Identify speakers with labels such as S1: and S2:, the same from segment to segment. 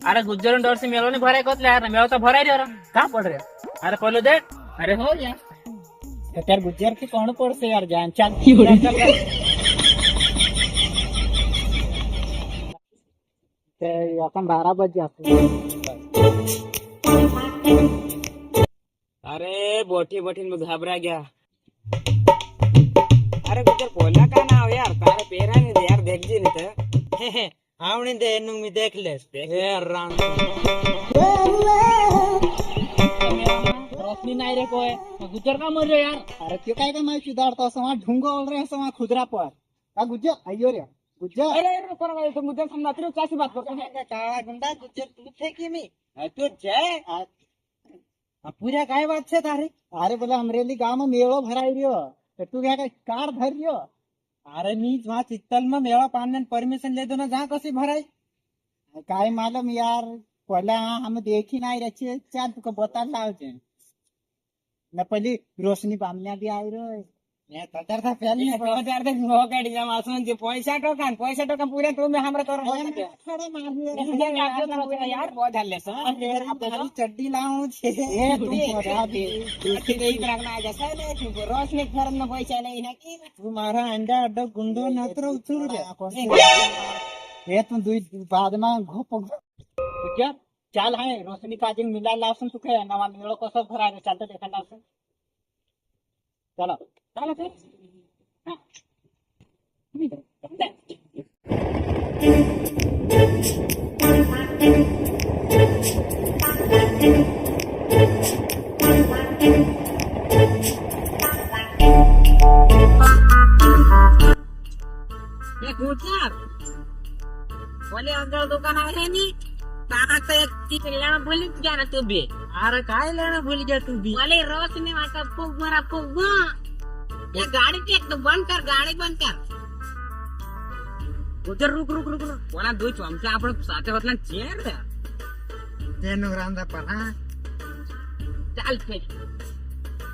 S1: अरे गुज्जर डोर से मेलो नहीं भराय कोतले यार मेलो तो भराय रे कहाँ पड़ रहे अरे पहले देख अरे हो यार तो तेरे गुज्जर की कौन पड़ से यार जान चल अपन 12 बज जाते अरे बोटी बोटी में घबरा गया अरे गुज्जर बोला का ना हो यार तारे पेरा नहीं दे यार देख जी नहीं तो आवनी दे नु मी देख ले ए राम रोशनी नहीं रे कोई गुज्जर का मर रे यार अरे क्यों काय का मैं सुधारता समा ढूंगा ओल रहे समा खुदरा पर का गुज्जर आइयो रे गुज्जर अरे पर तो मुझे समझाते हो कैसी बात करते हैं का गुंडा गुज्जर तू थे कि मी तू जय पूरा काय बात छे तारी अरे बोला अमरेली गांव में मेळो भराई रियो तो तू क्या कार भर रियो अरे मी वहां चित्तल में मेळा पाडने परमिशन ले दो ना जहाँ कसी भराई काय मालूम यार पहला हम देखी नहीं रही चाल तुका बता लावचे न पहली रोशनी बामण्या भी आई रो कतर था फैल नहीं कतर था नो गाड़ी जा मासून जे पैसा टोका पूरे तो में हमरा तोर खड़े मार यार बहुत हल्ले से तेरी चड्डी लाऊं छे ए तू बता दे दूसरी नहीं रखना आ जैसा ले तू रोशनी घर में पैसा नहीं है कि तुम्हारा अंडा अड्डा गुंडो नत्र उछुर रे ये तू दुई बाद में घोप क्या चाल है रोशनी का दिन मिला लासन तू के नवा मेळो कसो भरा रे चालते देखा लासन चलो चलो फिर बोले अंदर दुकान आहे नी काका एक लेना भूल गया ना तू भी अरे काय लेना भूल गया तू भी बोले रोशनी वाटा फूक मारा फूक ये गाड़ी टेक तो बंद कर गाड़ी बंद कर उधर रुक रुक रुक रुक बोला दो चमचा आपण साथे होतला चेर दे तेनु रांदा पर हां चल फिर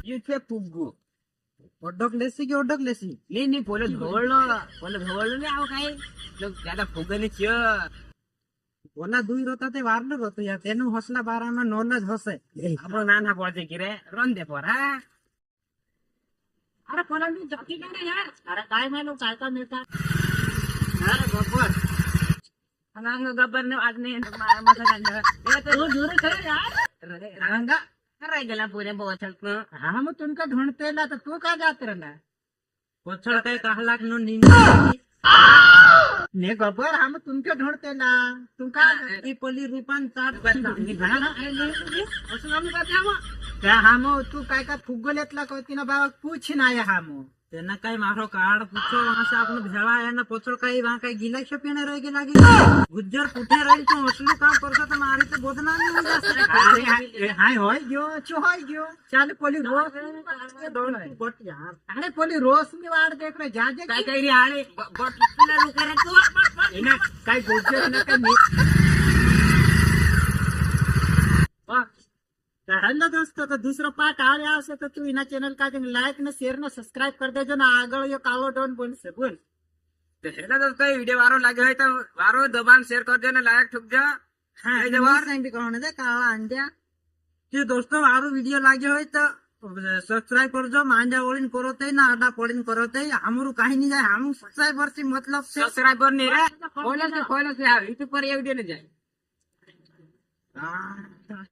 S1: ये पे फुगू ओडक लेसी नहीं नहीं बोले धोळलो नहीं आओ काय लोग ज्यादा फुगने चियो ओला दुई रोता ते वारलो रोतो या तेनु हसला बारा में नॉलेज हसे आपन नाना पड़ते कि रे रन दे पर हां अरे कोला मी जाती ना यार अरे काय मालूम काय का मिळता अरे गब्बर अनांग गब्बर ने आज नहीं मसा गंजा ये तो दूर करे यार अरे रंगा अरे गेला पूरे बोचल हां मग तुमका ढूंढतेला तर तू का जात रहना पोछळ काय कहलाक नो नींद ने गब्बर हम तुमके ढूंढतेला तुमका ई पली रूपान चाट बसला घणा आले असं हम का जावा त्या हम तू काय का फुगलेतला कोती ना बाबा पूछ ना या हम तेना काय मारो कार्ड पूछो वहां से आपने भेड़ा आया ना पोछड़ काय वहां काय गिला शपीने रह गेला गी गुज्जर कुठे रही तू असलू काम करतो तर मारी तो बदनाम नहीं हो जाता अरे हाय होय गयो चो होय गयो चल पोली रोज दोन बट यार अरे पोली रोज मी वाट देख रे जा काय काय रे आळे बट तुला रू करे तू इना काय गुज्जर ना काय हेलो दोस्तों तो दूसरा पार्ट आ रहा है तो तू इना चैनल का लाइक न शेयर न सब्सक्राइब कर देजो ना आगे यो कालो डॉन बोल से बोल तो हेलो दोस्तों वीडियो वारो लागे है तो वारो दबान शेयर कर देना लाइक ठुक जा हां ए जवार नहीं भी कहने दे काला अंडा कि दोस्तों वारो वीडियो लागे है तो सब्सक्राइब कर जो मांजा ओलिन करोते ना आडा पड़िन करोते हमरु काहे नहीं जाए हम सब्सक्राइबर से मतलब सब्सक्राइबर नहीं रे खोले से यूट्यूब पर ये वीडियो नहीं जाए हां